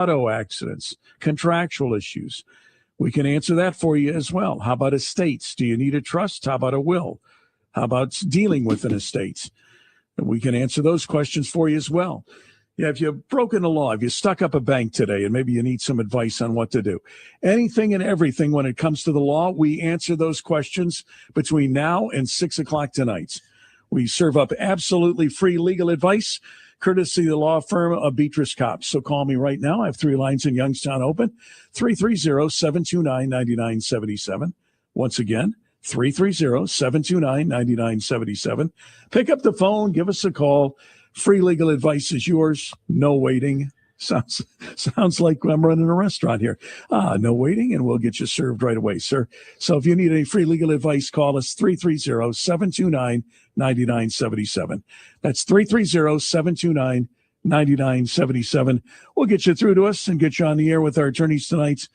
auto accidents, contractual issues. We can answer that for you as well. How about estates? Do you need a trust? How about a will? How about dealing with an estate? And we can answer those questions for you as well. Yeah, if you've broken the law, if you stuck up a bank today and maybe you need some advice on what to do, anything and everything when it comes to the law, we answer those questions between now and 6 o'clock tonight. We serve up absolutely free legal advice, courtesy of the law firm of Beatrice Kopp. So call me right now. I have 3 lines in Youngstown open, 330-729-9977. Once again, 330-729-9977. Pick up the phone, give us a call. Free legal advice is yours. No waiting. Sounds like I'm running a restaurant here. No waiting, and we'll get you served right away, sir. So if you need any free legal advice, call us 330-729-9977. That's 330-729-9977. We'll get you through to us and get you on the air with our attorneys tonight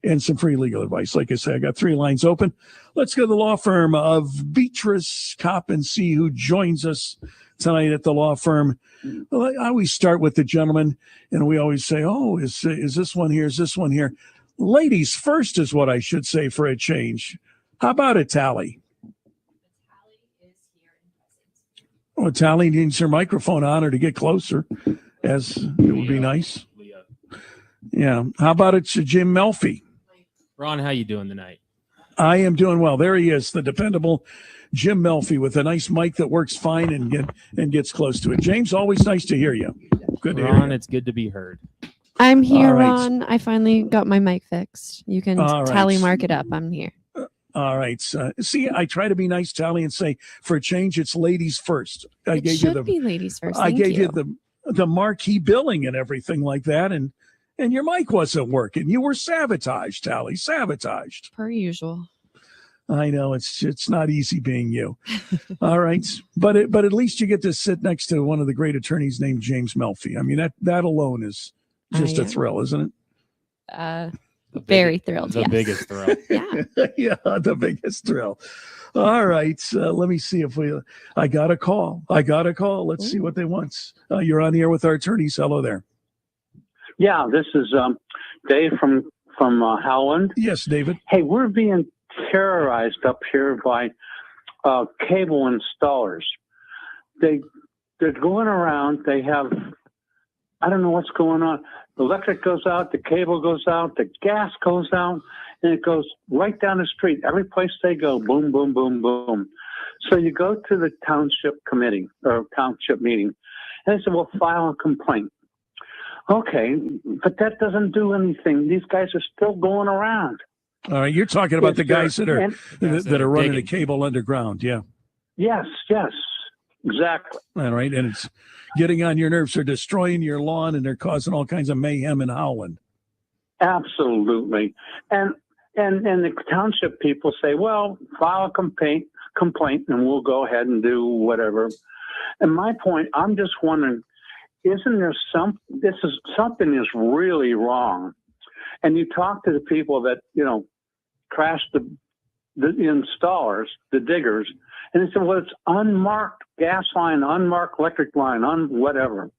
and some free legal advice. Like I say, I got 3 lines open. Let's go to the law firm of Beatrice Kopp and see who joins us tonight at the law firm. Well, I always start with the gentleman, and we always say, oh, is this one here? Is this one here? Ladies first is what I should say for a change. How about it, Tally? Oh, Tally needs her microphone on her to get closer, as it would be nice. Yeah. How about it, Jim Melfi? Ron, how you doing tonight? I am doing well. There he is, the dependable Jim Melfi with a nice mic that works fine and gets close to it. James, always nice to hear you. Good to hear you. Ron, it's good to be heard. I'm here, All right. Ron. I finally got my mic fixed. You can tally mark it up. I'm here. All right. See, I try to be nice, Tally, and say, for a change, it's ladies first. It should be ladies first. I Thank gave you. you the marquee billing and everything like that, and your mic wasn't working. You were sabotaged, Tally, sabotaged. Per usual. I know it's not easy being you. All right, but at least you get to sit next to one of the great attorneys named James Melfi. I mean that alone is just a thrill, isn't it? Very thrilled. The yes. biggest thrill. Yeah. Yeah, the biggest thrill. All right, let me see if I got a call. Let's see what they want. You're on the air with our attorneys. Hello there. Yeah, this is Dave from Howland. Yes, David. Hey, we're being terrorized up here by cable installers. They're going around. They have, I don't know what's going on. The electric goes out, the cable goes out, the gas goes out, and it goes right down the street. Every place they go, boom, boom, boom, boom. So you go to the township committee or township meeting, and they say, well, file a complaint. Okay, but that doesn't do anything. These guys are still going around. All right, you're talking about the guys that are running digging the cable underground, yeah. Yes, exactly. All right, and it's getting on your nerves. They're destroying your lawn, and they're causing all kinds of mayhem in Howland. Absolutely. And the township people say, well, file a complaint, and we'll go ahead and do whatever. And my point, I'm just wondering, isn't there something is really wrong? And you talk to the people that, crashed the installers, the diggers, and they said, well, it's unmarked gas line, unmarked electric line, whatever.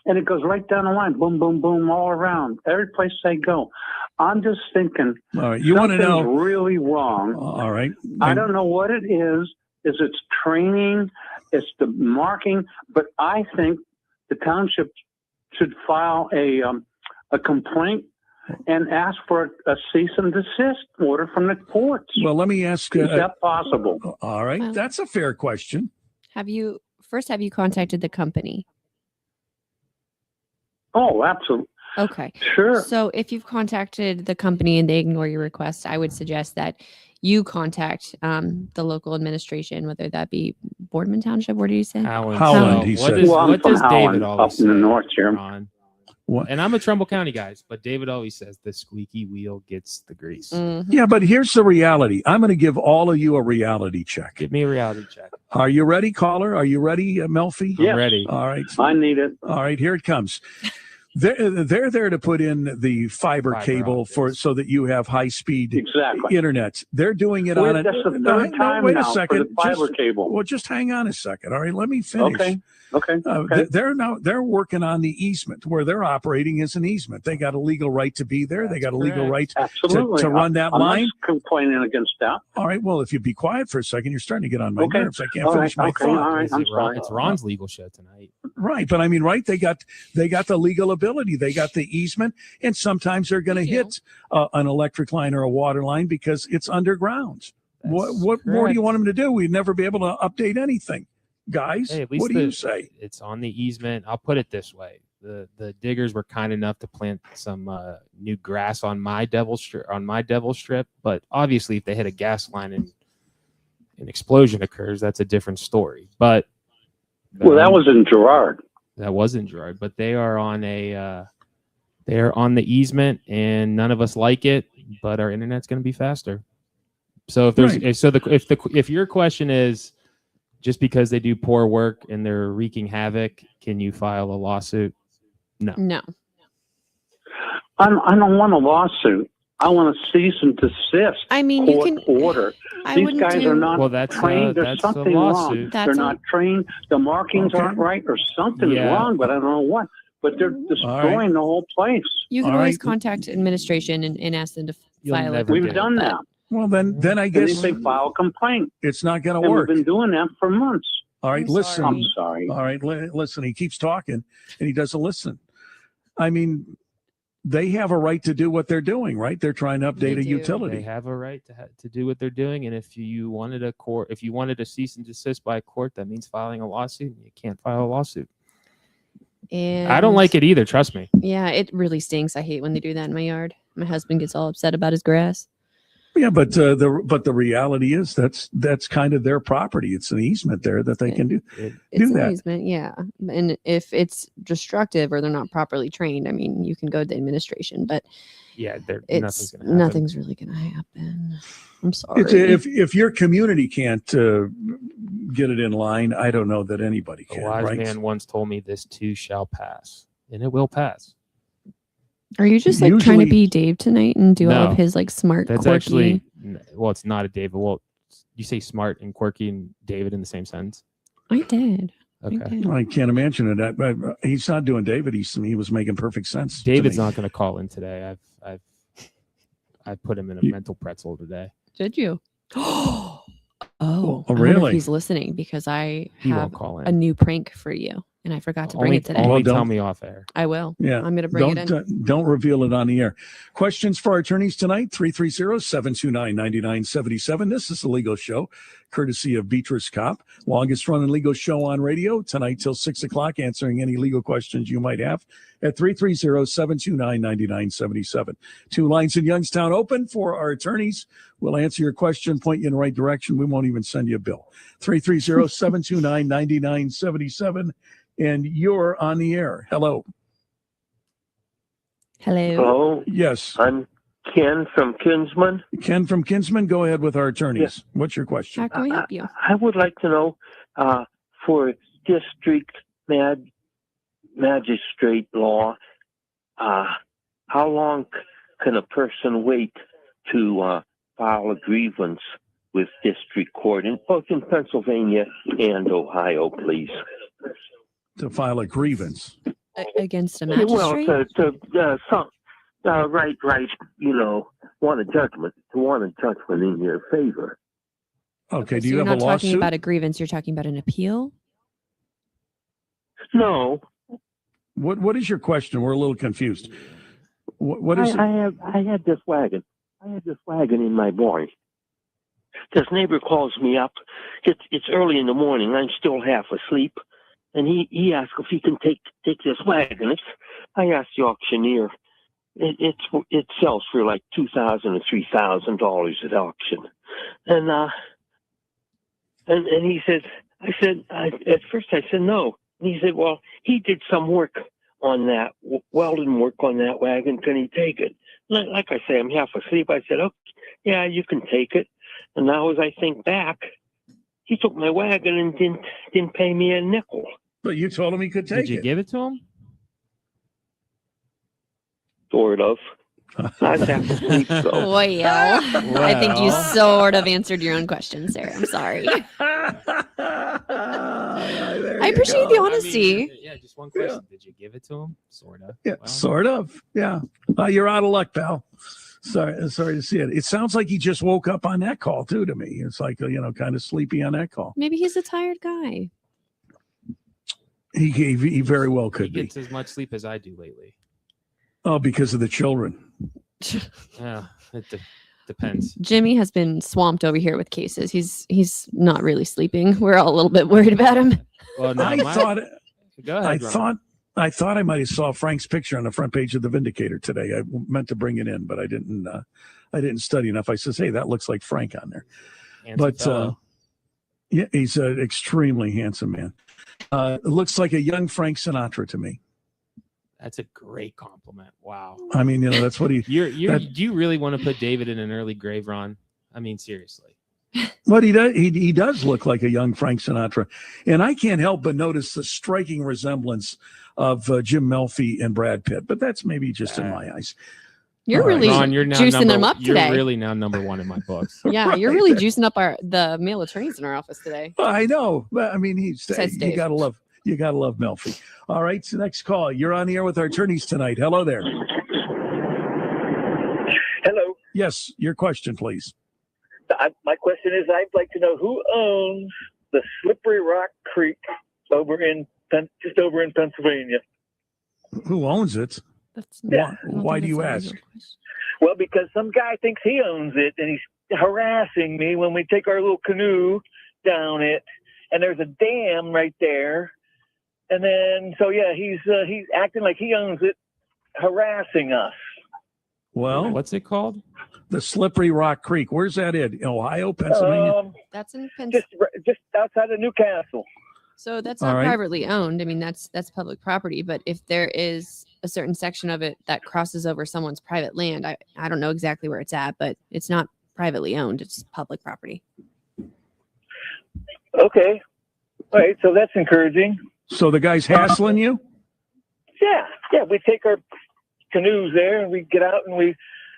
And it goes right down the line, boom, boom, boom, all around, every place they go. I'm just thinking, all right, you want to know really wrong. All right. I don't know what it is. Is it's training? It's the marking. But I think the township should file a complaint and ask for a cease and desist order from the courts. Well, let me ask. Is that possible? All right. Well, that's a fair question. Have you contacted the company? Oh, absolutely. Okay. Sure. So if you've contacted the company and they ignore your request, I would suggest that you contact the local administration, whether that be Boardman Township. What did you say? Howland, he said. I'm from does Howland, David up always in the say, north here. Ron? What? And I'm a Trumbull County guy, but David always says the squeaky wheel gets the grease. Mhm. Yeah, but here's the reality. I'm going to give all of you a reality check. Give me a reality check. Are you ready, caller? Are you ready, Melfi? Yes. I'm ready. All right. I need it. All right, here it comes. They're there to put in the fiber Fiber cable optics. so that you have high speed Exactly. internet. They're doing it on it. That's the third time wait a now second. for the fiber Just, cable. well, just hang on a second. All right, let me finish. Okay. They're working on the easement where they're operating as an easement. They got a legal right to be there. They That's got a legal correct. right Absolutely. to run that I'm line. not complaining against that. All right. Well, if you be quiet for a second, you're starting to get on my Okay. nerves. I can't All finish right. my Okay. thought. All right. Is I'm it Ron- sorry. It's Ron's legal show tonight. Right, but I mean, right? They got the legal ability. They got the easement, and sometimes they're going to They do. hit an electric line or a water line because it's underground. What That's more do you correct. want them to do? We'd never be able to update anything, guys. Hey, at least what do you say? It's on the easement. I'll put it this way: the diggers were kind enough to plant some new grass on my devil strip. But obviously, if they hit a gas line and an explosion occurs, that's a different story. But Well, that was in Girard. that wasn't Gerard. But they are on they're on the easement, and none of us like it. But our internet's going to be faster. So if there's Right. if your question is just because they do poor work and they're wreaking havoc, can you file a lawsuit? No. I don't want a lawsuit. I want a cease and desist. I mean, you court can. order. I These wouldn't guys do, are not Well, that's trained. There's that's a something wrong. lawsuit. That's They're a- not trained. The markings Okay. aren't right, or something's Yeah. wrong. But I don't know what. But they're destroying the whole place. You can All always right. contact administration and ask them to You'll file never it. We've get it. done But- that. Well, then I And they guess say file a complaint. it's not going to And we've work. been doing that for months. All right, I'm listen. I'm sorry. All right, listen. He keeps talking, and he doesn't listen. I mean, they have a right to do what they're doing, right? They're trying to update They a do. They utility. have a right to do what they're doing, and if you wanted a cease and desist by a court, that means filing a lawsuit. You can't file a lawsuit. And I don't like it either. Trust me. Yeah, it really stinks. I hate when they do that in my yard. My husband gets all upset about his grass. Yeah, but the reality is that's kind of their property. It's an easement there that they can do. It's an that. easement, yeah. And if it's destructive or they're not properly trained, I mean, you can go to administration, but Yeah, it's nothing's gonna happen. nothing's really going to happen. I'm sorry. If your community can't get it in line, I don't know that anybody A can. wise Right? man once told me, "This too shall pass," and it will pass. Are you just like trying to Usually- be Dave tonight and do all No, of his like smart, That's quirky? actually well, it's not a David. Well, you say smart and quirky and David in the same sentence. I did. Okay. I did. I can't imagine it. But he's not doing David. He was making perfect sense. to David's me. not going to call in today. I've put him in a You- mental pretzel today. Did you? Oh, Oh, I wonder really? if he's listening because I He have won't call in. a new prank for you, and I forgot to bring only it today. only Well, tell don't- me off air. I will. Yeah. I'm going to bring it in. Don't reveal it on the air. Questions for our attorneys tonight, 330-729-9977. This is the Legal Show, courtesy of Beatrice Kopp, longest running legal show on radio, tonight till 6 o'clock, answering any legal questions you might have at 330-729-9977. Two lines in Youngstown open for our attorneys. We'll answer your question, point you in the right direction. We won't even send you a bill. 330-729-9977. And you're on the air. Hello. Hello. Hello, Yes. I'm Ken from Kinsman. Ken from Kinsman, go ahead with our attorneys. What's your question? How can we help you? I would like to know for district magistrate law, how long can a person wait to file a grievance with district court in both in Pennsylvania and Ohio, please? To file a grievance. Against a Well, magistrate? right, you know, want a judgment in your favor. Okay, do So you you're have a not talking lawsuit? about a grievance. You're talking about an appeal? No, What is your question? We're a little confused. What is it? I had this wagon. I had this wagon in my barn. This neighbor calls me up. It's early in the morning. I'm still half asleep, and he asks if he can take this wagon. I asked the auctioneer. It sells for like $2,000 or $3,000 at auction, and he said, at first I said no. And he said, well, he did some work on that, welding work on that wagon. Can he take it? Like I say, I'm half asleep. I said, okay, yeah, you can take it. And now as I think back, he took my wagon and didn't pay me a nickel. But you told him he could take Did you it. give it to him? Sort of. I just have to sleep, though. Well, I think you Well. sort of answered your own question, sir. I'm sorry. I I appreciate the honesty. Yeah, just one question. Did you give it to him? Sort of. Yeah, sort of. Yeah. You're out of luck, pal. Sorry to see it. It sounds like he just woke up on that call too. To me, it's like kind of sleepy on that call. Maybe he's a tired guy. He very well He could be. gets as much sleep as I do lately. Oh, because of the children. Yeah, it depends. Jimmy has been swamped over here with cases. He's not really sleeping. We're all a little bit worried about him. Well, no, I Go ahead. Ron. thought I might have saw Frank's picture on the front page of the Vindicator today. I meant to bring it in, but I didn't. I didn't study enough. I says, "Hey, that looks like Frank on there." Handsome But fellow. yeah, he's an extremely handsome man. It looks like a young Frank Sinatra to me. That's a great compliment. Wow. I mean, that's what he. Do you really want to put David in an early grave, Ron? I mean, seriously. What he does, he does look like a young Frank Sinatra, and I can't help but notice the striking resemblance of Jim Melfi and Brad Pitt. But that's maybe just in my eyes. You're All right. really Ron, you're now juicing them up You're today. really now number one in my books. Yeah, you're really juicing up the male attorneys in our office today. I know, but I mean, Says you Dave. gotta love Melfi. All right, so next call. You're on the air with our attorneys tonight. Hello there. Hello. Yes, your question, please. My question is, I'd like to know who owns the Slippery Rock Creek just over in Pennsylvania. Who owns it? That's Why, I don't why think do you that's a ask? legal question. Well, because some guy thinks he owns it, and he's harassing me when we take our little canoe down it, and there's a dam right there, and then he's acting like he owns it, harassing us. Well, What's it called? the Slippery Rock Creek. Where's that in? Ohio, Pennsylvania? That's in Pennsylvania. Just outside of Newcastle. So that's All not right. privately owned. I mean, that's public property. But if there is a certain section of it that crosses over someone's private land, I don't know exactly where it's at, but it's not privately owned. It's public property. Okay. All right. So that's encouraging. So the guy's hassling you? Yeah. We take our canoes there and we get out and we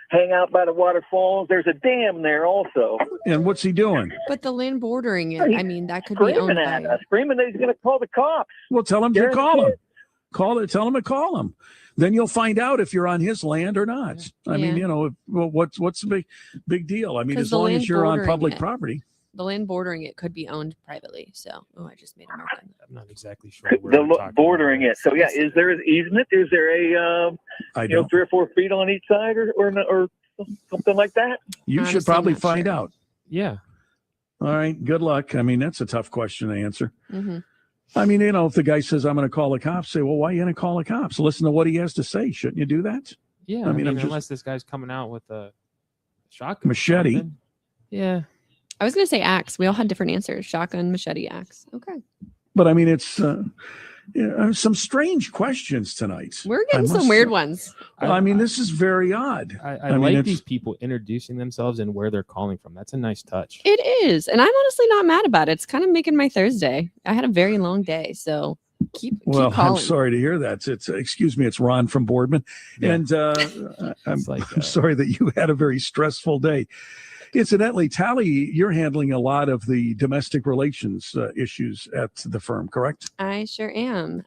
hang out by the waterfalls. There's a dam there also. And what's he doing? But the land bordering it, I mean, that could be Screaming owned at by. us, screaming that he's going to call the cops. Well, tell him to You're call him. the Tell him to call him. Then you'll find out if you're on his land or not. I mean, Yeah. what's the big deal? I mean, 'Cause as the long land as you're on bordering public it- property. The land bordering it could be owned privately. So, I just made a mark on that. I'm not exactly sure. Where we're talking Bordering about. it. So is there an easement? Is there a I don't. 3 or 4 feet on each side or something like that? You should Honestly, probably not find sure. out. Yeah. All right. Good luck. I mean, that's a tough question to answer. Hmm. I mean, if the guy says, I'm going to call the cops, say, well, why are you going to call the cops? Listen to what he has to say. Shouldn't you do that? Yeah. I mean, I'm just- unless this guy's coming out with a shotgun. or Machete. something. Yeah. I was going to say axe. We all had different answers. Shotgun, machete, axe. Okay. But I mean, it's some strange questions tonight. We're getting must some weird say. ones. I mean, this is very odd. I mean, like it's- these people introducing themselves and where they're calling from. That's a nice touch. It is. And I'm honestly not mad about it. It's kind of making my Thursday. I had a very long day. So keep Well, I'm calling. sorry to hear that. Excuse me, it's Ron from Boardman. Yeah. And I'm It's like, I'm sorry that you had a very stressful day. Incidentally, Tally, you're handling a lot of the domestic relations issues at the firm, correct? I sure am.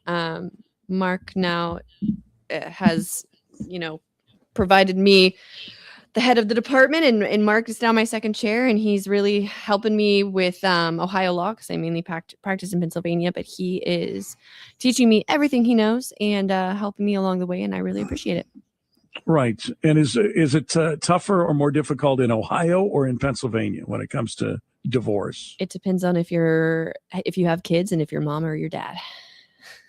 Mark now has, provided me the head of the department, and Mark is now my second chair, and he's really helping me with Ohio law because I mainly practice in Pennsylvania, but he is teaching me everything he knows and helping me along the way, and I really appreciate it. Right. And is it tougher or more difficult in Ohio or in Pennsylvania when it comes to divorce? It depends on if you have kids and if you're mom or your dad.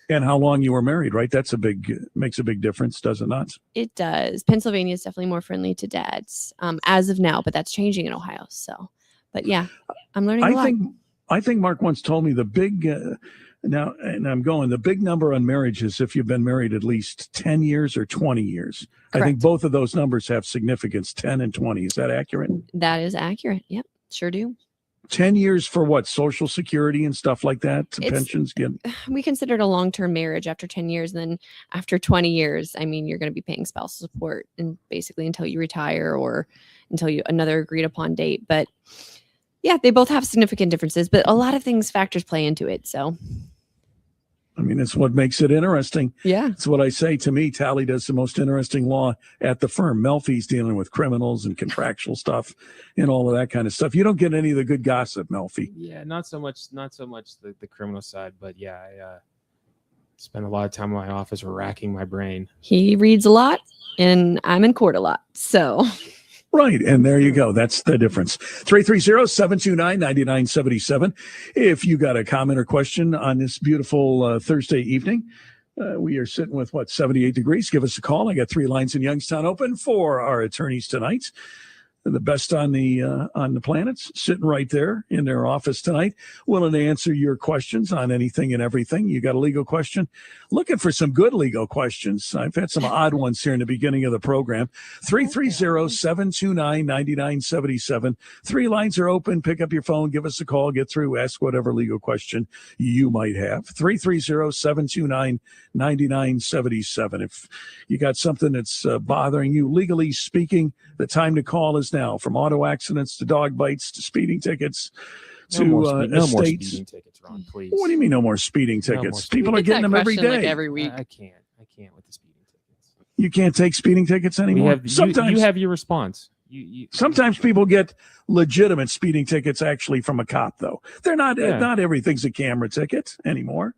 And how long you were married, right? Makes a big difference, does it not? It does. Pennsylvania is definitely more friendly to dads as of now, but that's changing in Ohio. So, but yeah, I'm learning a lot. I think Mark once told me the big the big number on marriages if you've been married at least 10 years or 20 years. I think Correct. both of those numbers have significance, 10 and 20. Is that accurate? That is accurate. Yep, sure do. 10 years for what? Social Security and stuff like that? It's- Pensions? We considered a long-term marriage after 10 years. And then after 20 years, I mean, you're going to be paying spousal support and basically until you retire or until you another agreed upon date. But yeah, they both have significant differences, but a lot of factors play into it. So I mean, it's what makes it interesting. yeah. It's what I say. To me, Tally does the most interesting law at the firm. Melfi's dealing with criminals and contractual stuff and all of that kind of stuff. You don't get any of the good gossip, Melfi. Yeah, not so much the criminal side, but yeah, I spend a lot of time in my office racking my brain. He reads a lot and I'm in court a lot. So Right. And there you go. That's the difference. 330-729-9977. If you got a comment or question on this beautiful Thursday evening, we are sitting with 78 degrees. Give us a call. I got 3 lines in Youngstown open for our attorneys tonight. The best on the planets, sitting right there in their office tonight, willing to answer your questions on anything and everything. You got a legal question? Looking for some good legal questions. I've had some odd ones here in the beginning of the program. 330-729-9977. 3 lines are open. Pick up your phone, give us a call, get through, ask whatever legal question you might have. 330-729-9977. If you got something that's bothering you, legally speaking, the time to call is now. From auto accidents to dog bites to speeding tickets to No more estates. speeding tickets, Ron, please. What do you mean no more speeding No more tickets? speeding. People are Get that getting them every question, day. like every week. I can't with the speeding tickets. You can't take speeding tickets anymore. Sometimes you have your response. You sometimes people get legitimate speeding tickets actually from a cop, though. They're not. Yeah. Not everything's a camera ticket anymore.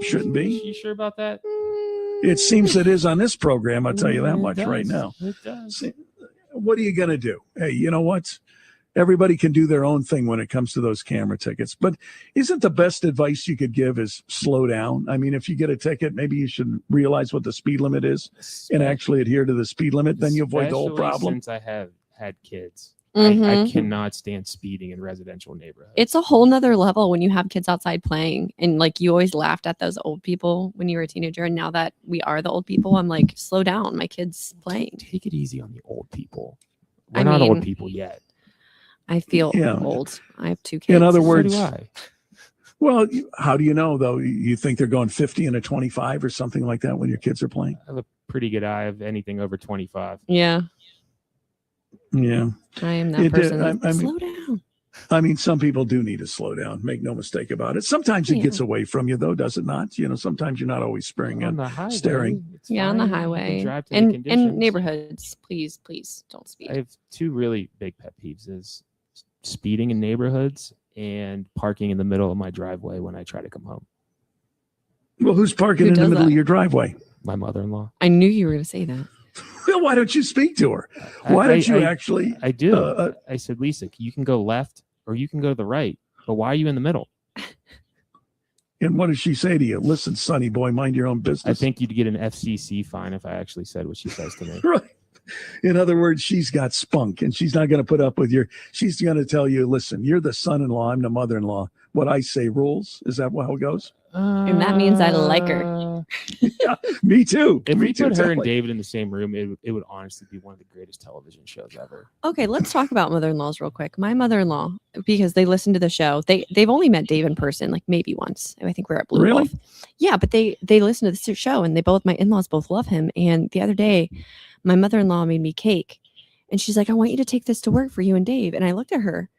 Shouldn't be. You sure about that? It seems it is on this program. I'll tell you that It much right does. now. It does. See, what are you going to do? Hey, you know what? Everybody can do their own thing when it comes to those camera tickets. But isn't the best advice you could give is slow down? I mean, if you get a ticket, maybe you should realize what the speed limit is and actually adhere to the speed limit. Then you avoid the whole Especially problem. Since I have had kids, Mhm. I cannot stand speeding in residential neighborhoods. It's a whole nother level when you have kids outside playing and like you always laughed at those old people when you were a teenager. And now that we are the old people, I'm like, slow down. My kid's playing. Take it easy on the old people. We're I not mean, old people yet. I feel Yeah. old. I have 2 kids. In other So words, do I. well, how do you know, though? You think they're going 50 and a 25 or something like that when your kids are playing? I have a pretty good eye of anything over 25. Yeah, Yeah. I am that It did. person. I mean- Slow down. I mean, some people do need to slow down. Make no mistake about it. Sometimes it Yeah. gets away from you, though, does it not? You know, sometimes you're not always sparing On it. the highway, staring. it's Yeah, on the fine. You can highway drive to the and conditions. neighborhoods. Please don't speed. I have 2 really big pet peeves: is speeding in neighborhoods and parking in the middle of my driveway when I try to come home. Well, who's parking Who in the does middle of that? your driveway? My mother-in-law. I knew you were going to say that. Well, why don't you speak to her? Why don't you actually? I do. uh, I said, Lisa, you can go left or you can go to the right, but why are you in the middle? And what does she say to you? Listen, sonny boy, mind your own business. I think you'd get an FCC fine if I actually said what she says to me. Right. In other words, she's got spunk and she's not going to put up with she's going to tell you, listen, you're the son-in-law, I'm the mother-in-law. What I say rules. Is that how it goes? And that means I like her. Yeah, me too. If me we too, put her and Tally. David in the same room, it would honestly be one of the greatest television shows ever. Okay, let's talk about mother-in-laws real quick. My mother-in-law, because they listen to the show, they've only met Dave in person, like maybe once. I think we're at Blue Really? Wolf. Yeah, but they listen to the show, and my in-laws both love him. And the other day, my mother-in-law made me cake, and she's like, "I want you to take this to work for you and Dave." And I looked at her,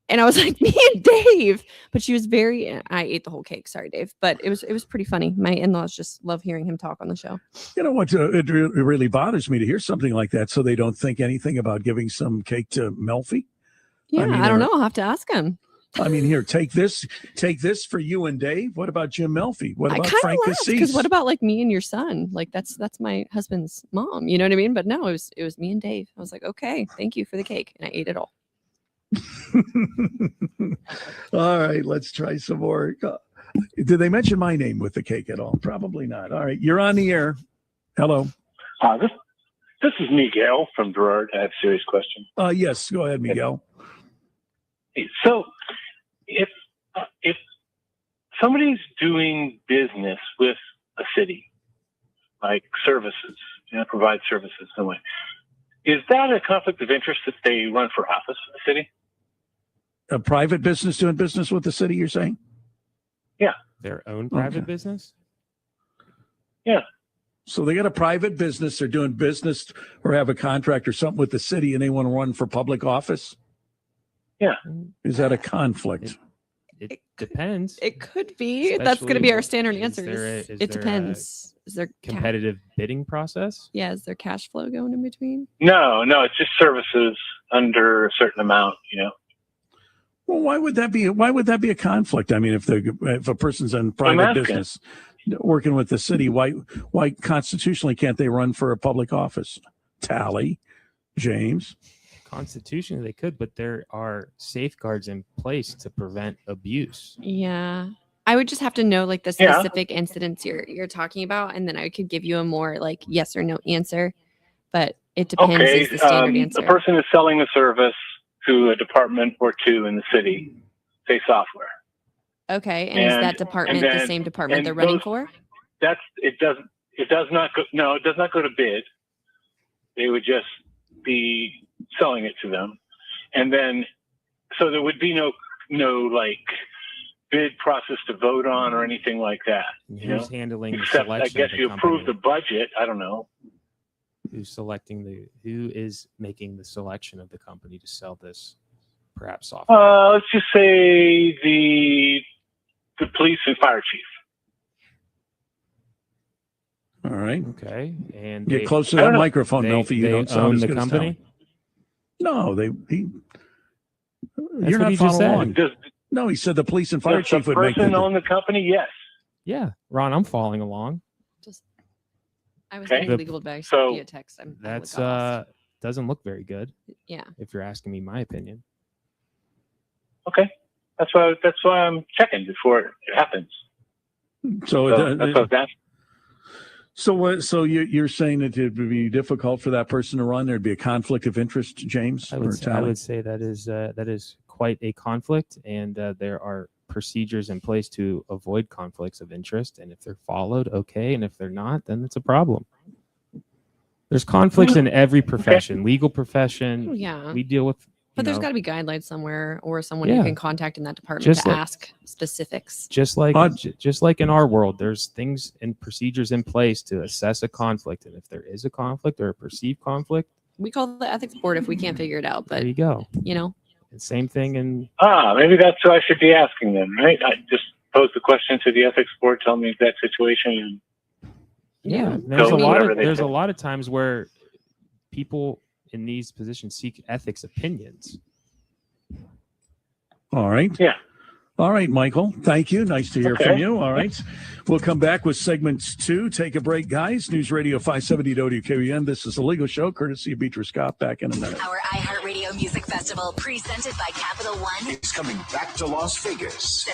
and I was like, "Me and Dave," but she was I ate the whole cake. Sorry, Dave, but it was pretty funny. My in-laws just love hearing him talk on the show. You know what? It really bothers me to hear something like that. So they don't think anything about giving some cake to Melfi. Yeah, mean, I don't know. I'll have to ask him. I mean, here, take this for you and Dave. What about Jim Melfi? What I about kind Frank of laughed because Cassis? what about like me and your son? Like that's my husband's mom. You know what I mean? But no, it was me and Dave. I was like, okay, thank you for the cake, and I ate it all. All right, let's try some more. Did they mention my name with the cake at all? Probably not. All right, you're on the air. Hello. This is Miguel from Gerard. I have a serious question. Yes, go ahead, Miguel. So, if somebody's doing business with a city, like services, provide services in some way, is that a conflict of interest if they run for office in the city? a private business doing business with the city, you're saying? Their own private Okay. business? So they got a private business, they're doing business or have a contract or something with the city and they want to run for public office? Is that a conflict? It depends. It could be. That's going to be our standard answer. Is It there a depends. Is there competitive bidding process? Yeah, is there cash flow going in between? No, it's just services under a certain amount, Well, why would that be a conflict? I mean, if a person's in private asking. business working with the city, why constitutionally can't they run for a public office? Tally, James. Constitutionally, they could, but there are safeguards in place to prevent abuse. Yeah. I would just have to know like the Yeah. specific incidents you're talking about, and then I could give you a more like yes or no answer. But it depends Okay, is the standard answer. the person is selling a service to a department or two in the city, say software. Okay, and is that department the then- same department and they're running those- for? It does not go to bid. They would just be selling it to them. And then, so there would be no like bid process to vote on or anything like that. Who's handling the Except, selection? I guess of the you approve company? the budget. I don't know. Who is making the selection of the company to sell this perhaps software? Let's just say the police and fire chief. All right. Okay, and Get they- close to I that don't know. microphone, they, Melfi. You they don't sound own as the good as company. Tally. No, you're what not he just following said. along. Does, No, he said the police and fire does the chief would make person the. own the company? Yes. Yeah, Ron, I'm following along. I was Okay. getting legal advice So- via text. I'm That's lost. doesn't look very good. Yeah. If you're asking me my opinion. Okay. That's why I'm checking before it happens. So, So that's what that's. so you're saying that it would be difficult for that person to run? There'd be a conflict of interest, James I or would Tally? say that is quite a conflict, and there are procedures in place to avoid conflicts of interest. And if they're followed, okay, and if they're not, then it's a problem. There's conflicts in every profession, legal profession. Oh, yeah. We deal with. But there's know, got to be guidelines somewhere or someone you Yeah. can contact in that department Just to like- ask specifics. just like But- just like in our world, there's things and procedures in place to assess a conflict, and if there is a conflict or a perceived conflict, We call the ethics board if we can't figure it out, but there you go. you know, And same thing in Maybe that's who I should be asking then, right? I just pose the question to the ethics board, tell me exact situation. Yeah, Go with whatever they there's say. a lot of times where people in these positions seek ethics opinions. All right. Yeah. All right, Michael. Thank you. Nice to hear from Okay. you. All right. We'll come back with segment 2. Take a break, guys. News Radio 570 WKUN. This is the Legal Show, courtesy of Beatrice Scott. Back in a minute. Our iHeartRadio Music Festival, presented by Capital One. It's coming back to Las Vegas.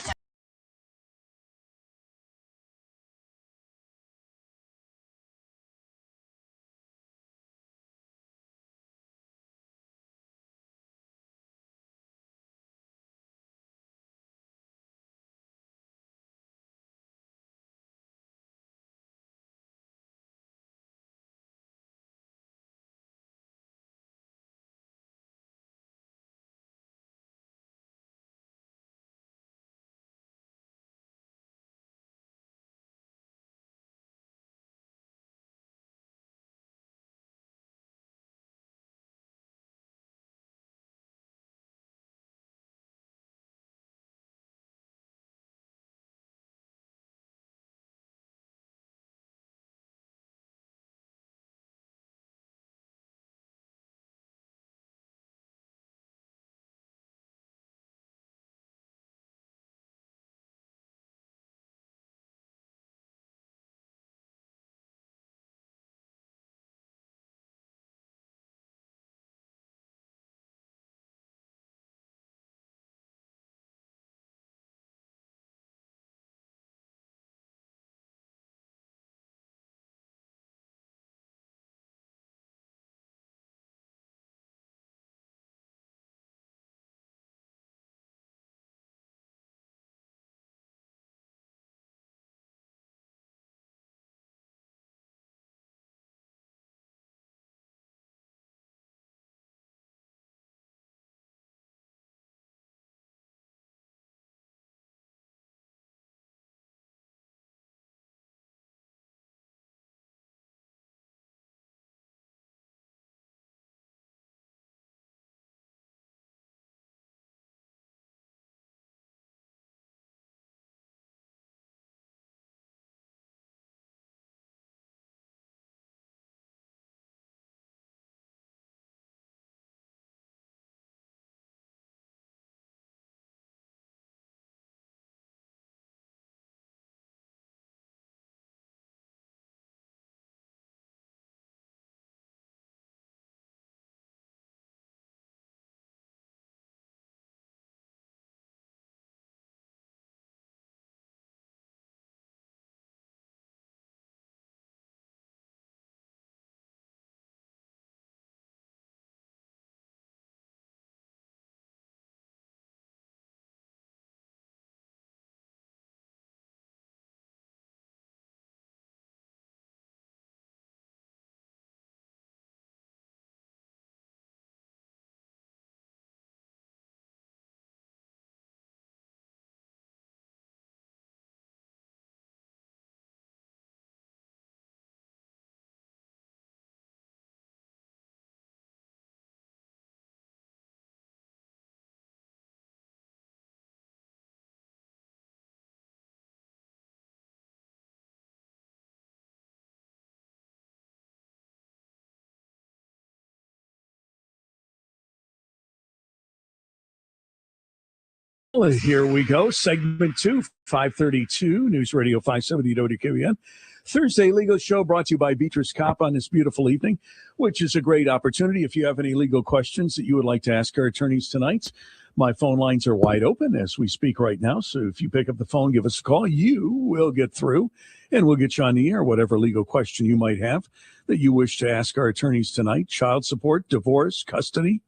Well, here we go. Segment 2, 532, News Radio 570 WQAM. Thursday Legal Show brought to you by Beatrice Kopp on this beautiful evening, which is a great opportunity. If you have any legal questions that you would like to ask our attorneys tonight, my phone lines are wide open as we speak right now. So if you pick up the phone, give us a call. You will get through, and we'll get you on the air, whatever legal question you might have that you wish to ask our attorneys tonight. Child support, divorce, custody,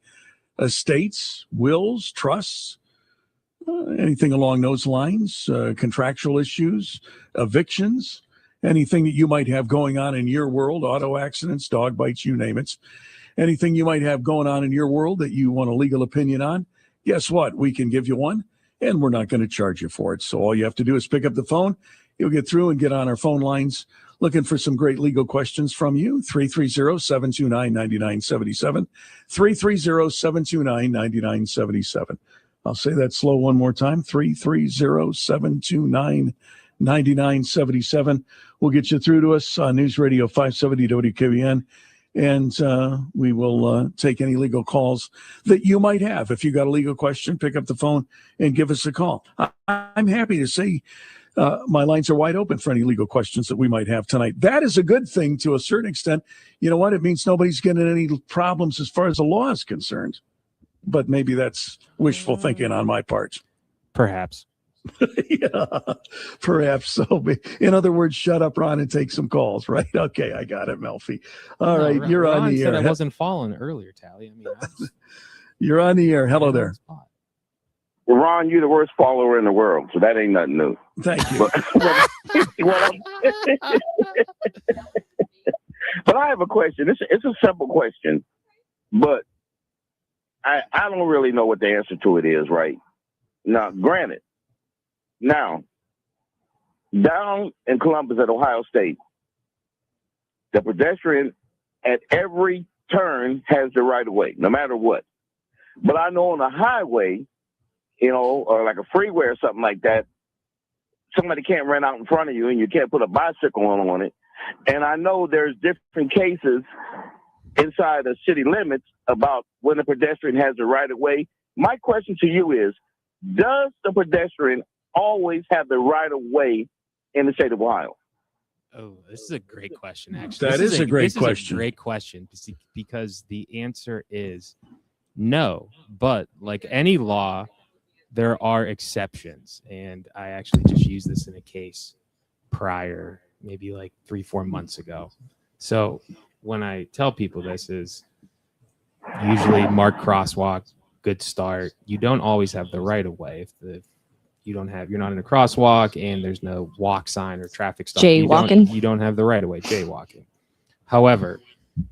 estates, wills, trusts, anything along those lines, contractual issues, evictions, anything that you might have going on in your world, auto accidents, dog bites, you name it. Anything you might have going on in your world that you want a legal opinion on, guess what? We can give you one, and we're not going to charge you for it. So all you have to do is pick up the phone. You'll get through and get on our phone lines looking for some great legal questions from you. 330-729-9977. 330-729-9977. I'll say that slow one more time. 330-729-9977. We'll get you through to us on News Radio 570 WQAM. And we will take any legal calls that you might have. If you got a legal question, pick up the phone and give us a call. I'm happy to say my lines are wide open for any legal questions that we might have tonight. That is a good thing to a certain extent. You know what? It means nobody's getting any problems as far as the law is concerned. But maybe that's wishful thinking on my part. Perhaps. Yeah, perhaps so. In other words, shut up, Ron, and take some calls, right? Okay, I got it, Melfi. All right, Ron, you're on the said air. I wasn't following earlier, Tally. I mean, You're on the air. Hello there. Well, Ron, you're the worst follower in the world, so that ain't nothing new. Thank you. But I have a question. It's a simple question, but I don't really know what the answer to it is, right? Now, granted, down in Columbus at Ohio State, the pedestrian at every turn has the right of way, no matter what. But I know on a highway, or like a freeway or something like that, somebody can't run out in front of you and you can't put a bicycle on it. And I know there's different cases inside the city limits about when the pedestrian has the right of way. My question to you is, does the pedestrian always have the right of way in the state of Ohio? Oh, this is a great question, actually. That is a great question. This is a great question because the answer is no. But like any law, there are exceptions. And I actually just used this in a case prior, maybe like 3-4 months ago. So when I tell people this is usually marked crosswalk, good start. You don't always have the right of way. If you're not in a crosswalk and there's no walk sign or traffic stop, jaywalking. You don't have the right of way, jaywalking. However,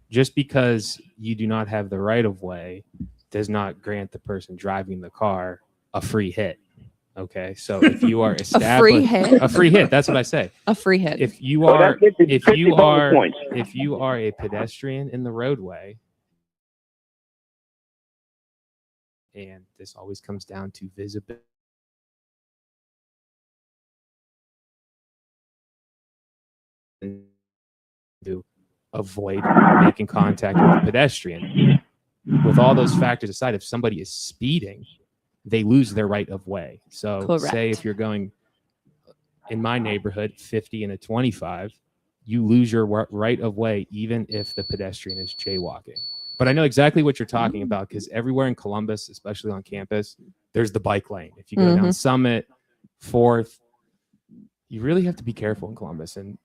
just because you do not have the right of way does not grant the person driving the car a free hit. Okay, so if you are established, a free hit. That's what I say. A free hit. If you are a pedestrian in the roadway, and this always comes down to visibility. To avoid making contact with the pedestrian. With all those factors aside, if somebody is speeding, they lose their right of way. So Correct. Say if you're going in my neighborhood 50 and a 25, you lose your right of way even if the pedestrian is jaywalking. But I know exactly what you're talking about because everywhere in Columbus, especially on campus, there's the bike lane. If you go down Summit, 4th, you really have to be careful in Columbus. And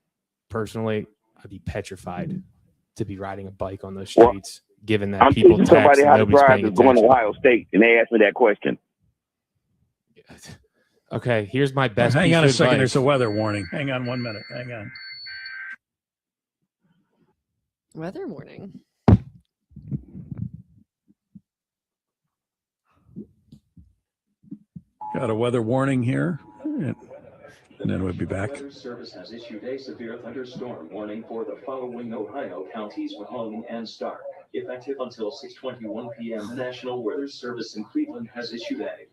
personally, I'd be petrified to be riding a bike on those streets, given that people text. Somebody how to nobody's drive paying is going to attention. Ohio State, and they asked me that question. Okay, here's my best. Hang piece on of a second. advice. There's a weather warning. Hang on 1 minute. Hang on. Weather warning. Got a weather warning here. And then we'll be back. Weather Service has issued a severe thunderstorm warning for the following Ohio counties: Mahone and Stark. Effective until 6:21 p.m., the National Weather Service in Cleveland has issued a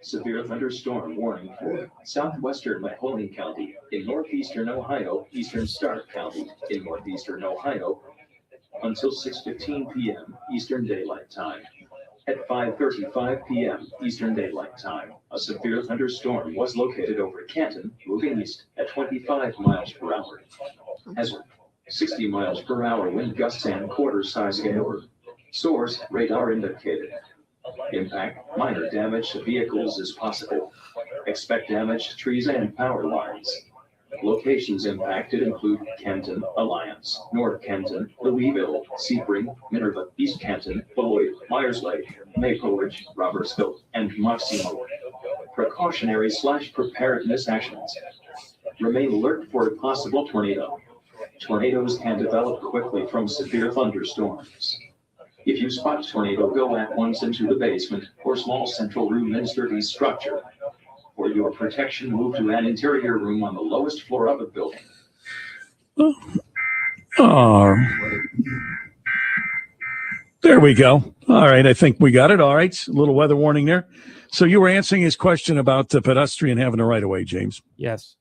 severe thunderstorm warning for southwestern Mahone County, in northeastern Ohio, eastern Stark County, in northeastern Ohio, until 6:15 p.m. Eastern Daylight Time. At 5:35 p.m. Eastern Daylight Time, a severe thunderstorm was located over Canton, moving east at 25 miles per hour. Hazard, 60 miles per hour wind gusts and quarter-size hail. Source, radar indicated. Impact, minor damage to vehicles is possible. Expect damage to trees and power lines. Locations impacted include Canton, Alliance, North Canton, Louisville, Sebring, Minerva, East Canton, Beloit, Myers Lake, Maple Ridge, Robertsville, and Moxie. Precautionary/preparedness actions. Remain alert for a possible tornado. Tornadoes can develop quickly from severe thunderstorms. If you spot a tornado, go at once into the basement or small central room in sturdy structure. For your protection, move to an interior room on the lowest floor of a building. Oh, there we go. All right, I think we got it. All right, a little weather warning there. So you were answering his question about the pedestrian having a right of way, James. Yes.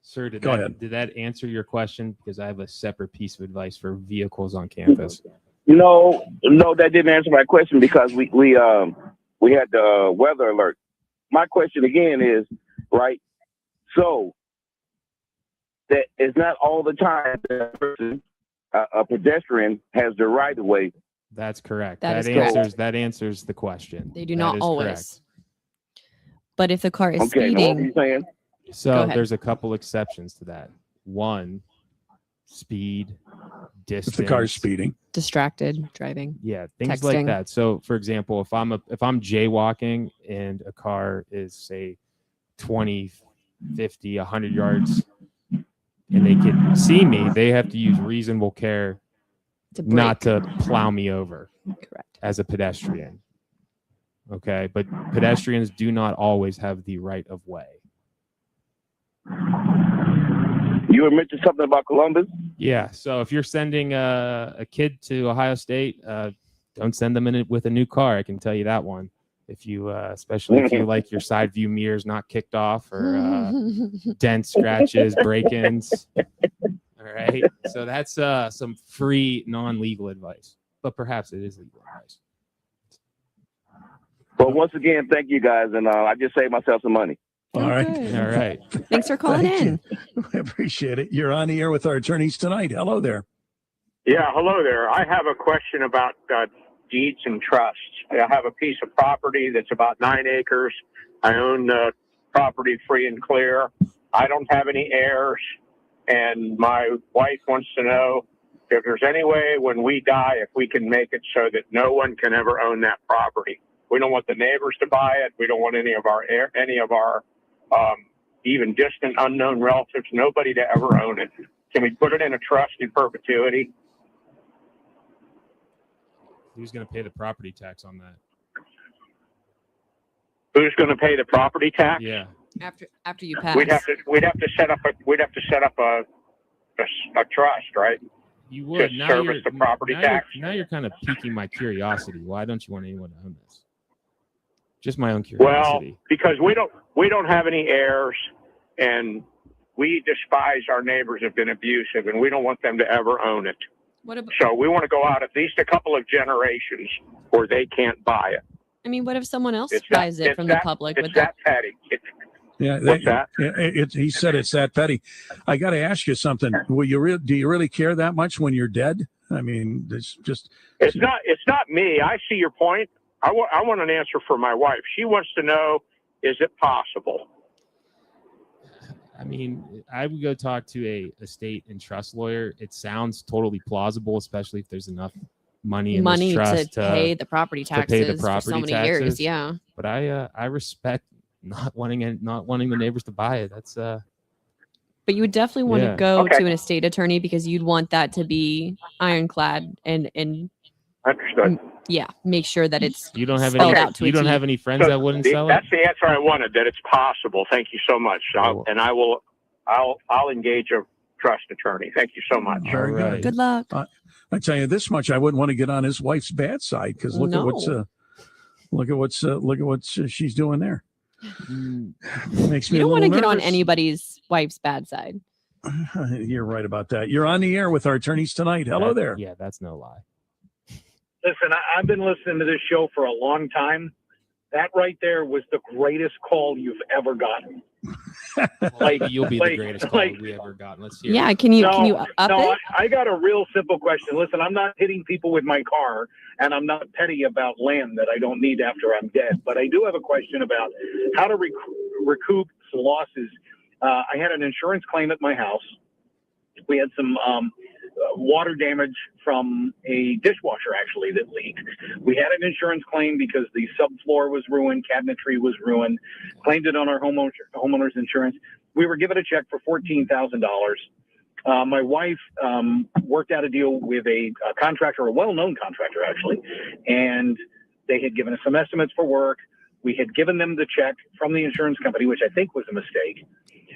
Sir, Go ahead. Did that answer your question? Because I have a separate piece of advice for vehicles on campus. No, that didn't answer my question because we had the weather alert. My question again is, right, so that it's not all the time that a person, a pedestrian has the right of way. That's correct. That is That answers the question. They do That not is always. correct. But if the car is Okay, now what are you speeding, saying? Go So ahead. there's a couple exceptions to that. One, speed, distance. If the car's speeding. distracted driving. Yeah, things like Texting. that. So, for example, if I'm jaywalking and a car is say 20, 50, 100 yards, and they can see me, they have to use reasonable care To not brake. to plow me over Correct. as a pedestrian. Okay, but pedestrians do not always have the right of way. You had mentioned something about Columbus. Yeah. So if you're sending a kid to Ohio State, don't send them in it with a new car. I can tell you that one. If you, especially if you like your side view mirrors not kicked off or dent scratches, break-ins. All right. So that's some free non-legal advice, but perhaps it is legal advice. But once again, thank you guys, and I just saved myself some money. All right. Okay. All right. Thanks for calling Thank in. I appreciate it. You're on the air with our attorneys tonight. Hello there. Yeah, hello there. I have a question about deeds and trusts. I have a piece of property that's about 9 acres. I own the property free and clear. I don't have any heirs, and my wife wants to know if there's any way when we die, if we can make it so that no one can ever own that property. We don't want the neighbors to buy it. We don't want any of our even distant unknown relatives, nobody to ever own it. Can we put it in a trust in perpetuity? Who's going to pay the property tax on that? Who's going to pay the property tax? Yeah. After you pass. We'd have to set up a trust, right? You would. Just service the property tax. Now you're kind of piquing my curiosity. Why don't you want anyone to own this? Just my own Well, curiosity. because we don't have any heirs, and we despise our neighbors have been abusive, and we don't want them to ever own it. What about, So we want to go out at least a couple of generations where they can't buy it. I mean, what if someone else It's buys it it's from the public? It's Would that that petty. Yeah, What's that? He said it's that petty. I got to ask you something. Do you really care that much when you're dead? I mean, it's just. It's not me. I see your point. I want an answer for my wife. She wants to know, is it possible? I mean, I would go talk to a estate and trust lawyer. It sounds totally plausible, especially if there's enough money in money this trust to pay the property taxes for so many years? Yeah. But I respect not wanting the neighbors to buy it. That's But you would definitely want Yeah. to go Okay. to an estate attorney because you'd want that to be ironclad and Understood. yeah, make sure that it's you don't have spelled any out to a you don't T. have any friends that wouldn't sell it. That's the answer I wanted. That it's possible. Thank you so much. I'll engage a trust attorney. Thank you so much. Very All right. good. Good luck. I tell you this much: I wouldn't want to get on his wife's bad side because look at what she's doing there. Makes me. You don't want want to get on anybody's wife's bad side. You're right about that. You're on the air with our attorneys tonight. Hello there. Yeah, that's no lie. Listen, I've been listening to this show for a long time. That right there was the greatest call you've ever gotten. Maybe you'll be the greatest call we ever gotten. Let's hear. Yeah, it. can you up it? I got a real simple question. Listen, I'm not hitting people with my car, and I'm not petty about land that I don't need after I'm dead. But I do have a question about how to recoup some losses. I had an insurance claim at my house. We had some water damage from a dishwasher, actually, that leaked. We had an insurance claim because the subfloor was ruined, cabinetry was ruined, claimed it on our homeowner's insurance. We were given a check for $14,000. My wife worked out a deal with a contractor, a well-known contractor, actually, and they had given us some estimates for work. We had given them the check from the insurance company, which I think was a mistake.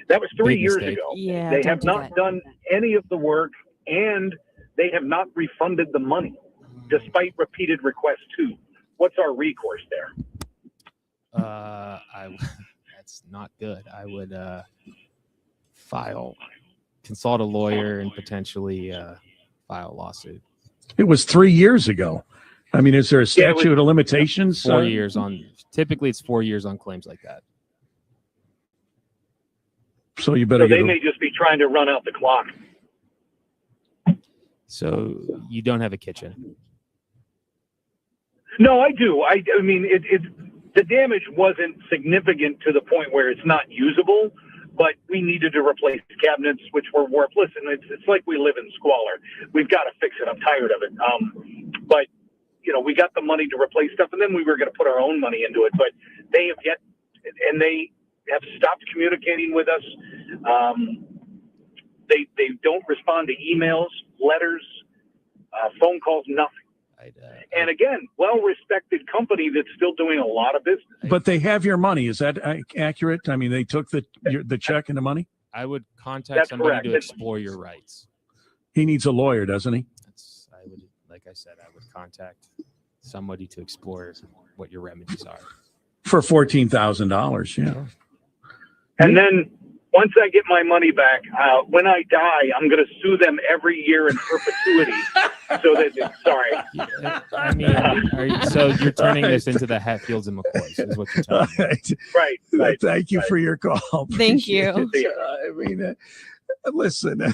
That was 3 years ago. Yeah, they have not done any of the work, and they have not refunded the money, despite repeated requests too. What's our recourse there? That's not good. I would consult a lawyer, and potentially file a lawsuit. It was 3 years ago. I mean, is there a statute of limitations? 4 years on. Typically, it's 4 years on claims like that. So you better. So they may just be trying to run out the clock. So you don't have a kitchen? No, I do. I mean, the damage wasn't significant to the point where it's not usable, but we needed to replace cabinets, which were worth. Listen, it's like we live in squalor. We've got to fix it. I'm tired of it. But you know, we got the money to replace stuff, and then we were going to put our own money into it. But they have yet, and they have stopped communicating with us. They don't respond to emails, letters, phone calls, nothing. And again, well-respected company that's still doing a lot of business. But they have your money. Is that accurate? I mean, they took the check and the money? I would contact somebody to explore your rights. He needs a lawyer, doesn't he? Like I said, I would contact somebody to explore what your remedies are. For $14,000, yeah. And then once I get my money back, when I die, I'm going to sue them every year in perpetuity. So that, sorry. I mean, so you're turning this into the Hatfields and McCoys, is what you're telling me. Right. Thank you for your call. Thank you. I mean, listen,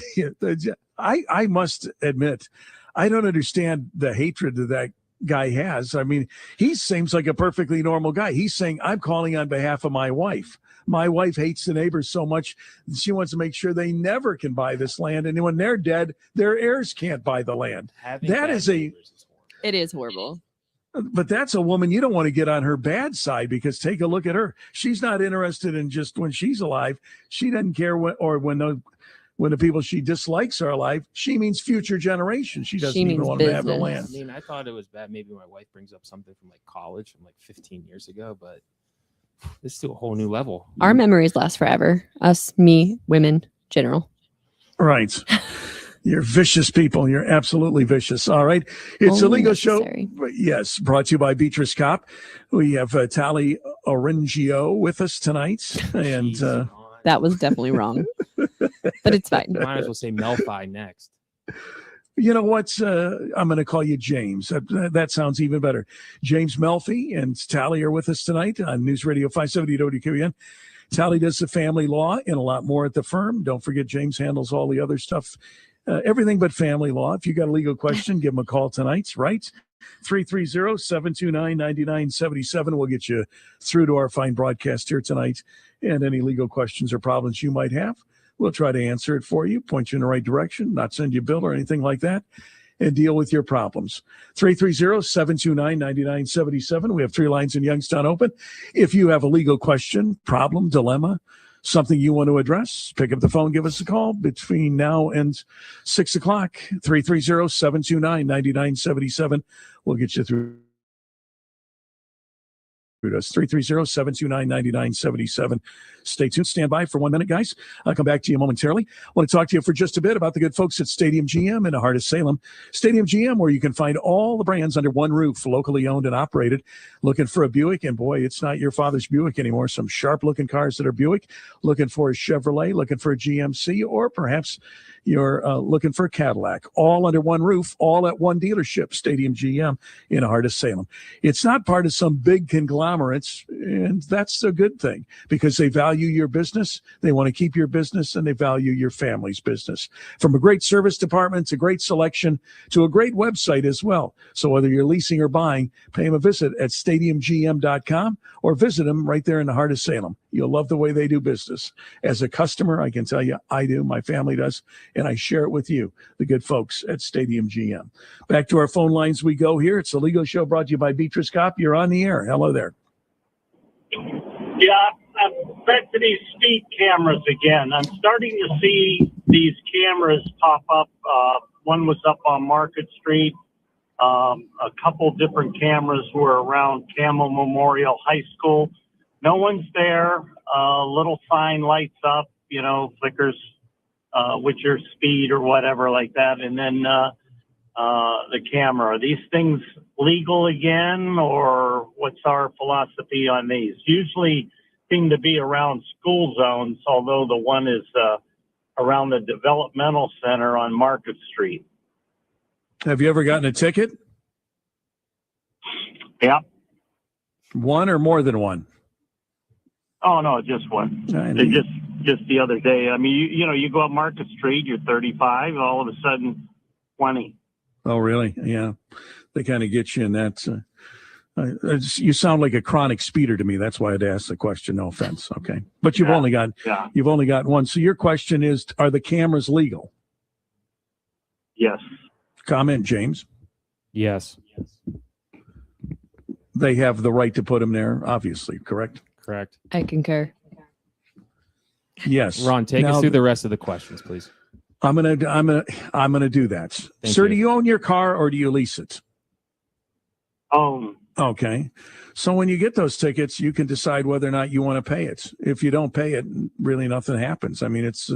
I must admit, I don't understand the hatred that guy has. I mean, he seems like a perfectly normal guy. He's saying, I'm calling on behalf of my wife. My wife hates the neighbors so much, she wants to make sure they never can buy this land. And when they're dead, their heirs can't buy the land. It is horrible. But that's a woman you don't want to get on her bad side, because take a look at her. She's not interested in just when she's alive. She doesn't care when the people she dislikes are alive. She means future generations. She doesn't even want to have the land. I mean, I thought it was bad. Maybe my wife brings up something from like college from like 15 years ago, but this is to a whole new level. Our memories last forever. Us, me, women, general. Right. You're vicious people. You're absolutely vicious. All right. It's a legal show. Yes. Brought to you by Beatrice Cop. We have Tally Orangio with us tonight. And that was definitely wrong. But it's fine. Might as well say Melfi next. You know what? I'm going to call you James. That sounds even better. James Melfi and Tally are with us tonight on News Radio 570 WQN. Tally does the family law and a lot more at the firm. Don't forget, James handles all the other stuff, everything but family law. If you got a legal question, give him a call tonight, right? 330-729-9977 will get you through to our fine broadcast here tonight. And any legal questions or problems you might have, we'll try to answer it for you, point you in the right direction, not send you a bill or anything like that, and deal with your problems. 330-729-9977. We have 3 lines in Youngstown open. If you have a legal question, problem, dilemma, something you want to address, pick up the phone, give us a call between now and 6 o'clock. 330-729-9977. We'll get you through. Us 330-729-9977. Stay tuned. Stand by for 1 minute, guys. I'll come back to you momentarily. I want to talk to you for just a bit about the good folks at Stadium GM in the heart of Salem. Stadium GM, where you can find all the brands under one roof, locally owned and operated. Looking for a Buick, and boy, it's not your father's Buick anymore. Some sharp-looking cars that are Buick. Looking for a Chevrolet, looking for a GMC, or perhaps you're looking for a Cadillac, all under one roof, all at one dealership, Stadium GM in the heart of Salem. It's not part of some big conglomerates, and that's a good thing because they value your business, they want to keep your business, and they value your family's business. From a great service department to great selection to a great website as well. So whether you're leasing or buying, pay them a visit at stadiumgm.com or visit them right there in the heart of Salem. You'll love the way they do business. As a customer, I can tell you I do, my family does, and I share it with you, the good folks at Stadium GM. Back to our phone lines we go here. It's the Legal Show brought to you by Beatrice Kopp. You're on the air. Hello there. Yeah, I'm back to these speed cameras again. I'm starting to see these cameras pop up. One was up on Market Street. A couple different cameras were around Camel Memorial High School. No one's there. Little sign lights up, flickers with your speed or whatever like that. And then the camera. Are these things legal again, or what's our philosophy on these? Usually seem to be around school zones, although the one is around the developmental center on Market Street. Have you ever gotten a ticket? Yeah. One or more than one? Oh, no, just one. Just the other day. I mean, you go up Market Street, you're 35, all of a sudden 20. Oh, really? Yeah. They kind of get you in that. You sound like a chronic speeder to me. That's why I'd ask the question. No offense. Okay. But you've only got one. So your question is, are the cameras legal? Yes. Comment, James. Yes. They have the right to put them there, obviously, correct? Correct. I concur. Yes. Ron, take us through the rest of the questions, please. I'm gonna do that. Sir, do you own your car or do you lease it? Okay. So when you get those tickets, you can decide whether or not you want to pay it. If you don't pay it, really nothing happens. I mean, it's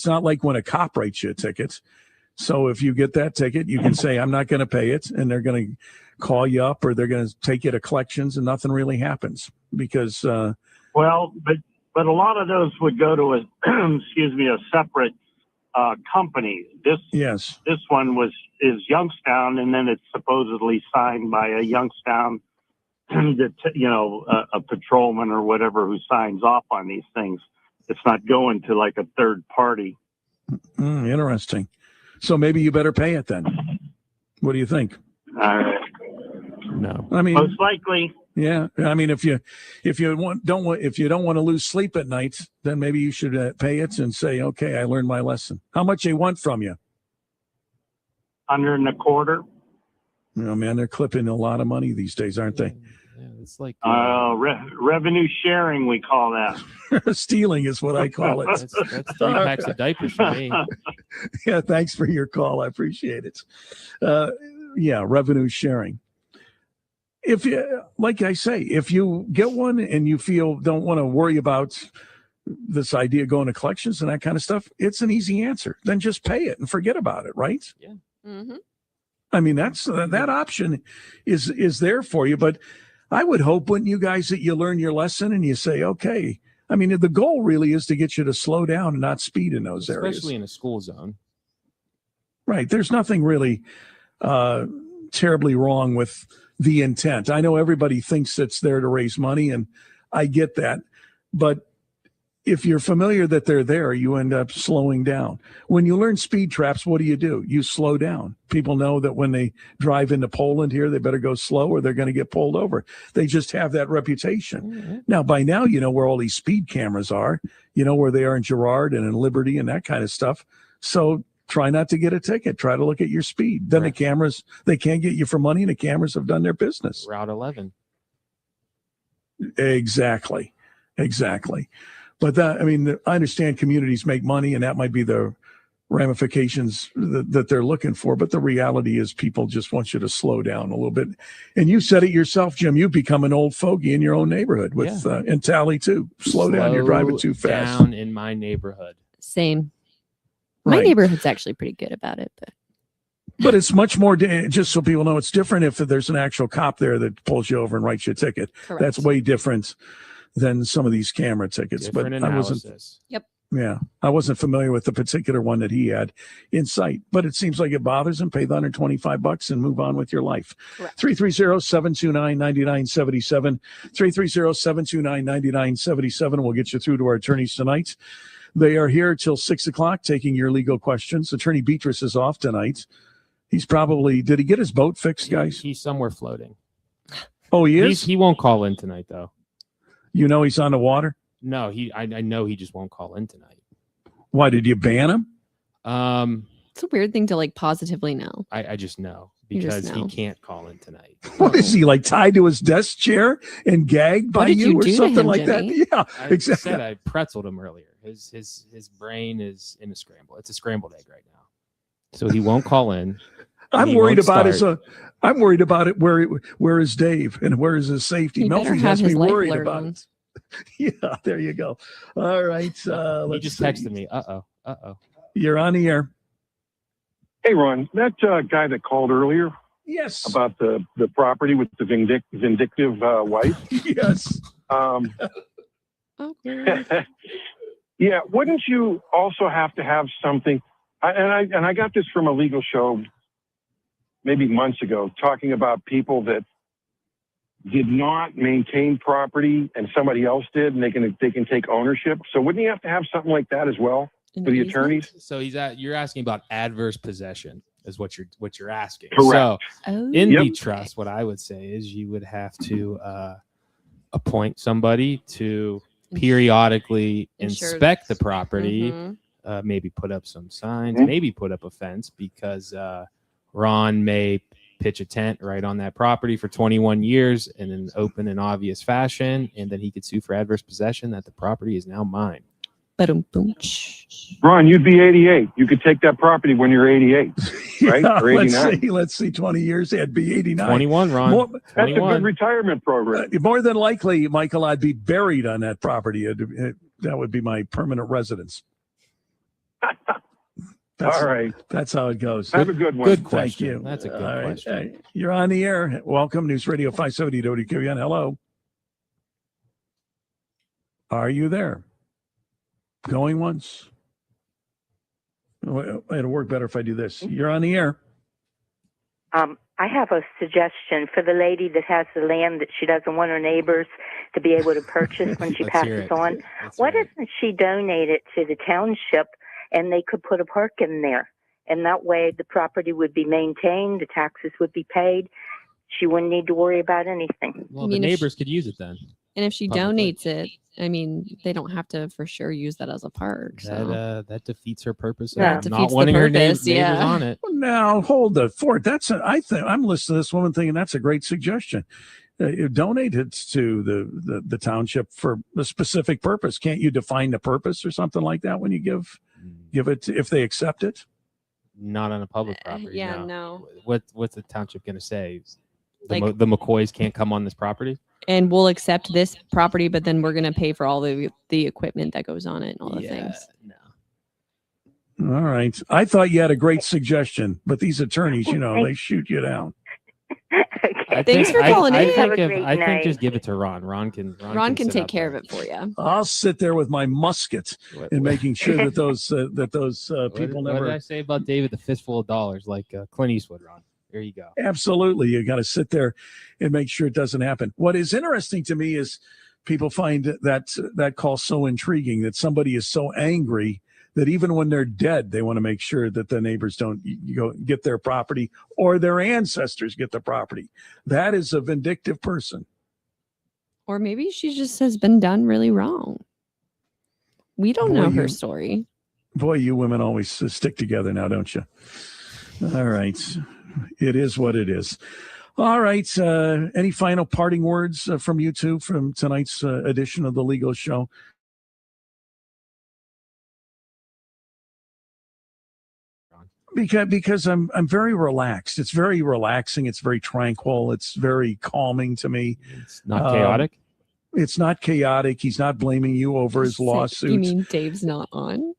not like when a cop writes you a ticket. So if you get that ticket, you can say, I'm not going to pay it, and they're going to call you up or they're going to take you to collections, and nothing really happens because. Well, but a lot of those would go to a separate company. This one is Youngstown, and then it's supposedly signed by a Youngstown, a patrolman or whatever who signs off on these things. It's not going to like a third party. Interesting. So maybe you better pay it then. What do you think? No. I mean, most likely. Yeah. I mean, if you don't want to lose sleep at night, then maybe you should pay it and say, okay, I learned my lesson. How much they want from you? $125. Man, they're clipping a lot of money these days, aren't they? Yeah, it's like revenue sharing, we call that. Stealing is what I call it. That's 3 packs of diapers for me. Yeah, thanks for your call. I appreciate it. Revenue sharing. If you, like I say, if you get one and you don't want to worry about this idea of going to collections and that kind of stuff, it's an easy answer. Then just pay it and forget about it, right? Yeah. Mm-hmm. I mean, that option is there for you. But I would hope, wouldn't you guys, that you learn your lesson and you say, okay. I mean, the goal really is to get you to slow down and not speed in those areas. Especially in a school zone. Right. There's nothing really terribly wrong with the intent. I know everybody thinks it's there to raise money, and I get that. But if you're familiar that they're there, you end up slowing down. When you learn speed traps, what do? You slow down. People know that when they drive into Poland here, they better go slow or they're going to get pulled over. They just have that reputation. Mm-hmm. Now, by now, you know where all these speed cameras are. You know where they are in Girard and in Liberty and that kind of stuff. So try not to get a ticket. Try to look at your speed. Then the cameras, they can't get you for money, and the cameras have done their business. Route 11. Exactly. But I understand communities make money, and that might be the ramifications that they're looking for. But the reality is people just want you to slow down a little bit. And you said it yourself, Jim, you've become an old fogey in your own neighborhood with in Tally too. Slow down, you're driving too fast. Down in my neighborhood. Same. My neighborhood's actually pretty good about it. But it's much more, just so people know, it's different if there's an actual cop there that pulls you over and writes you a ticket. Correct. That's way different than some of these camera tickets. Different analysis. Yep. Yeah, I wasn't familiar with the particular one that he had in sight, but it seems like it bothers him. Pay the $125 and move on with your life. 330-729-9977. 330-729-9977 will get you through to our attorneys tonight. They are here till 6 o'clock taking your legal questions. Attorney Beatrice is off tonight. He's probably, did he get his boat fixed, guys? He's somewhere floating. Oh, he is? He won't call in tonight, though. You know he's on the water? No, I know he just won't call in tonight. Why, did you ban him? It's a weird thing to like positively know. I just know You just because know. he can't call in tonight. What is he, like tied to his desk chair and gagged by did you or do to something him, like Jimmy? that? Yeah, I exactly. said I pretzeled him earlier. His brain is in a scramble. It's a scrambled egg right now. So he won't call in. I'm He worried won't about his. start. I'm worried about it. Where is Dave and where is his safety? He better Melfi have has me his life worried alert about on. it. Yeah, there you go. All right. He Let's just see. texted me. Uh oh. You're on the air. Hey, Ron, that guy that called earlier Yes. about the property with the vindictive wife. Yes. Yeah, wouldn't you also have to have something? I got this from a legal show maybe months ago, talking about people that did not maintain property and somebody else did, and they can take ownership. So wouldn't you have to have something like that as well for the attorneys? So you're asking about adverse possession is what you're asking. Correct. So in Yep. the trust, what I would say is you would have to appoint somebody to periodically Ensure- inspect the property, Mhm. maybe put up some signs, Mhm. maybe put up a fence, because Ron may pitch a tent right on that property for 21 years in an open and obvious fashion, and then he could sue for adverse possession that the property is now mine. Ba-dum-boom. Ron, you'd be 88. You could take that property when you're 88, right? Yeah, Or 89. let's see. 20 years. It'd be 89. 21, Ron. More, That's a 21. good retirement program. more than likely, Michael, I'd be buried on that property. That would be my permanent residence. All right. That's how it goes. Have a good one. Good Thank question. you. That's a good All right. question. Hey, you're on the air. Welcome, News Radio 570 WQN. Hello. Are you there? Going once. Well, it'll work better if I do this. You're on the air. I have a suggestion for the lady that has the land that she doesn't want her neighbors to be able to purchase when she Let's hear passes it. on. Let's Why hear it. doesn't she donate it to the township and they could put a park in there? And that way the property would be maintained, the taxes would be paid. She wouldn't need to worry about anything. Well, I mean, the if neighbors could use it then. And if she Publicly. donates it, I mean, they don't have to for sure use that as a park. So That defeats her purpose of That not defeats the wanting her purpose, neighbors yeah. on it. Now, hold the fort. I think I'm listening to this woman thinking that's a great suggestion. Donate it to the township for a specific purpose. Can't you define the purpose or something like that when you give it, if they accept it? Not on a public property. yeah, no. What's the township going to say? The, Like- the McCoys can't come on this property? and we'll accept this property, but then we're gonna pay for all the equipment that goes on it and all the things. No. All right. I thought you had a great suggestion, but these attorneys, they shoot you down. I Thanks think- for calling I in. think Have a if- great I think night. just give it to Ron. Ron can Can set take up care a- of it for you. I'll sit there with my musket and making sure that those people What did I never. say about David? The fistful of dollars, like Clint Eastwood, Ron. There you go. Absolutely. You got to sit there and make sure it doesn't happen. What is interesting to me is people find that call so intriguing, that somebody is so angry that even when they're dead, they want to make sure that the neighbors don't go get their property or their ancestors get the property. That is a vindictive person. Or maybe she just has been done really wrong. We don't know her you- story. Boy, you women always stick together now, don't you? All right. It is what it is. All right. Any final parting words from you two from tonight's edition of the Legal Show? Because I'm very relaxed. It's very relaxing. It's very tranquil. It's very calming to me. It's not chaotic. It's not chaotic. He's not blaming you over his lawsuits. You mean Dave's not on?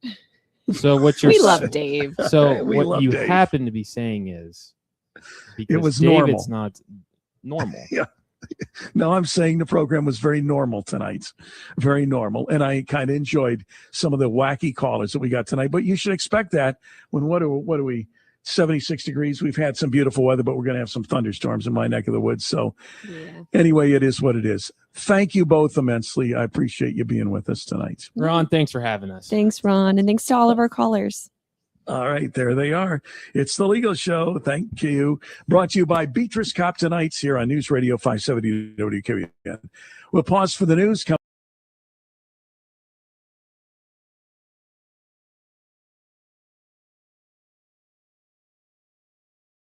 So what you're We love Dave. So We what love you Dave. happen to be saying is because was David's normal. not normal. Yeah. No, I'm saying the program was very normal tonight. Very normal. And I kind of enjoyed some of the wacky callers that we got tonight. But you should expect that when what are we? 76 degrees. We've had some beautiful weather, but we're going to have some thunderstorms in my neck of the woods. So anyway, it is what it is. Thank you both immensely. I appreciate you being with us tonight. Ron, thanks for having us. Thanks, Ron. And thanks to all of our callers. All right, there they are. It's the Legal Show. Thank you. Brought to you by Beatrice Cop Tonight's here on News Radio 570 WKBN. We'll pause for the news.